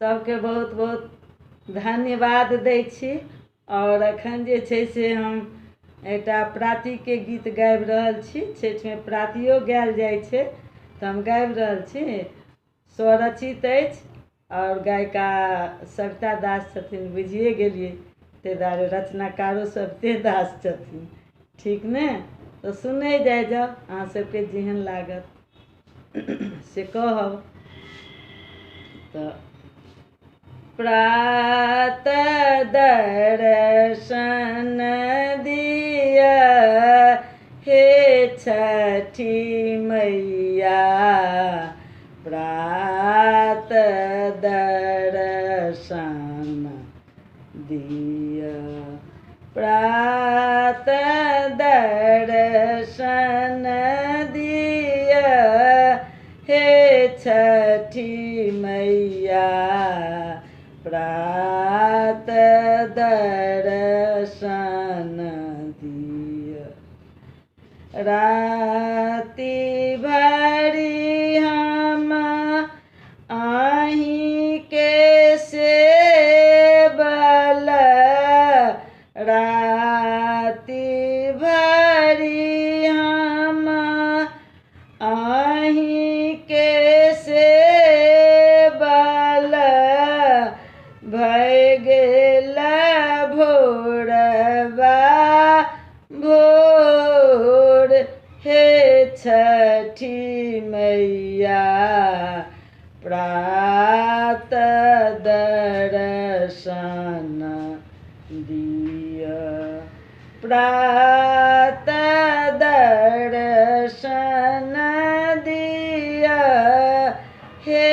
सबके बहुत बहुत धन्यवाद दै छी। और एखन जे छै से हम एकटा प्रातिके गीत गाबि रहल छी। छठिमे प्रातियो गायल जाइ छै तऽ हम गाबि रहल छी। स्वरचित अछि और गायिका सविता दास छथिन, बुझिए गेलिए, ताहि दुआरे रचनाकारो सविते दास छथिन। ठीक ने? तो सुनै जाइ जाउ, अहाँ सबके जेहन लागत से कहब। तऽ प्रातः दर्शन दिया हे छठी मैया, प्रातः दर्शन दिया, प्रातः दर्शन दिया हे छठी मैया, प्रातः दर्शन दिया। राति भरी हम आहीं के सेवल, राति भरी हम आहीं के सेवल, भय गेला भोरबा भोर हे छठी मैया, प्रातः दर्शन दिया, प्रातः दर्शन दिया हे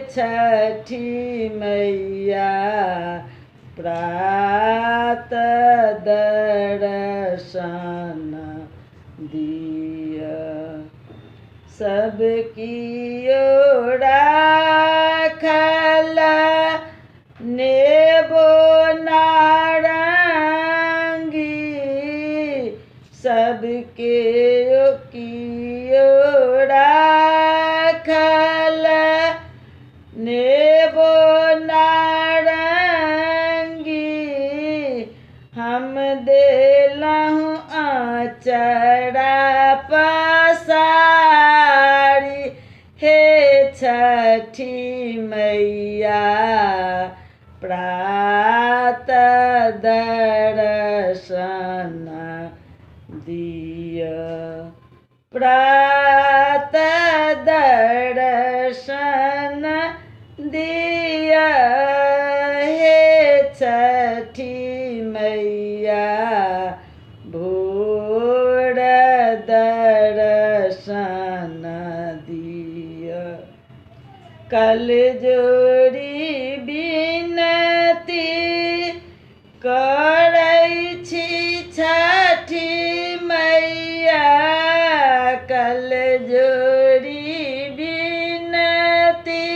छठी मैया, प्रातः दर्शन दिया। सबकी राखल नेबो नारंगी, सबके कियो राखल नेबो नारंगी, हम देलहुँ आचरा पसारी हे छठी मैया, प्रातः दर्शन दिया, प्रातः दर्शन दिया हे छठी मैया, भोर दर्शन दिया। कल जोड़ी बिनती करै छी छठी मैया, कल जोड़ी बिनती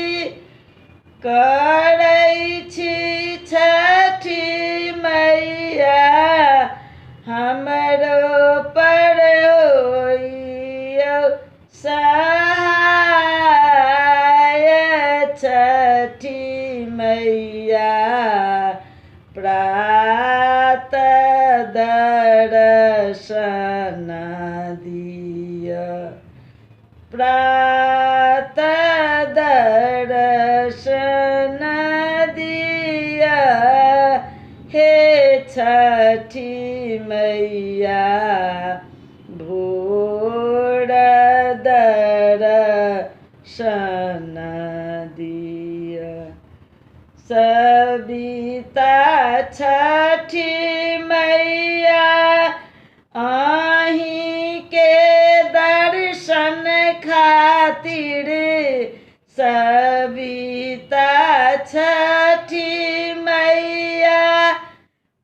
करै छी छठी मैया, हमरो पर होइयौ सहाय छठी मैया, प्रातः दर्शन दिया, प्रातः दर्शन दिया हे छठी मैया, भोर दर्शन दिया। सविता छठी मैया आहीं के दर्शन खातिर, सविता छठी मैया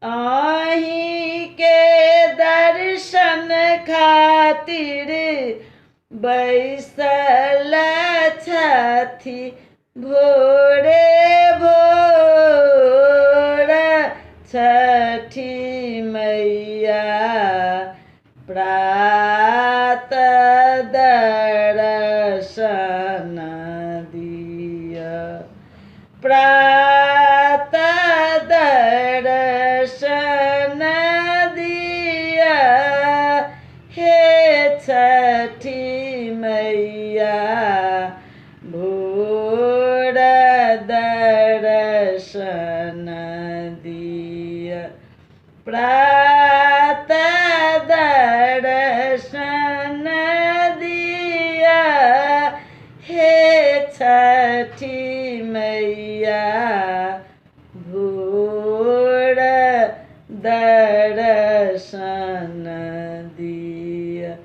आहीं के दर्शन खातिर, बैसल छथि भोरे भोर छठी मैया, प्रातः दर्शन दिया, प्रातः दर्शन दिया हे छठी मैया, भोर दर्शन दिया। प्रातः दर्शन दिया हे छठी मैया, भोर दर्शन दिया।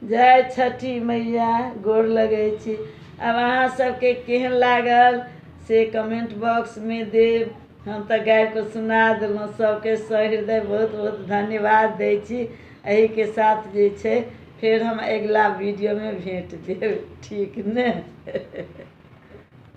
जय छठी मैया, गोर लगै छी। अब अहाँ सबके केहन लागल से कमेंट बॉक्स में देब। हम तो गाय को सुना देलहुँ। सबके सहृदय बहुत बहुत धन्यवाद दै छी। एही के साथ जे छै फेर हम अगला वीडियो में भेंट देब, ठीक ने।